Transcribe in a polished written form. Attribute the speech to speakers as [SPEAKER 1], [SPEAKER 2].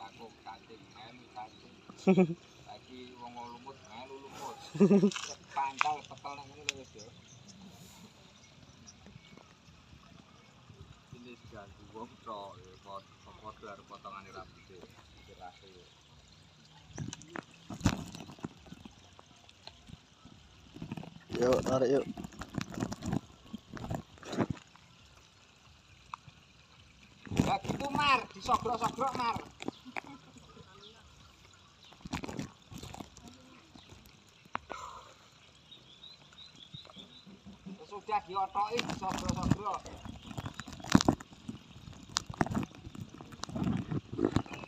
[SPEAKER 1] Aku kancing melu kancing. Lagi wong lumut melu lumut. Pantal pekel nang ngene wis yo. Ini ganggu wong tok ya padha arep potongane rambute. Dirase.
[SPEAKER 2] Yuk, tarik yuk.
[SPEAKER 1] Lah gitu Mar, disogrok-sogrok Mar. Sudah diotoki disogrok-sogrok.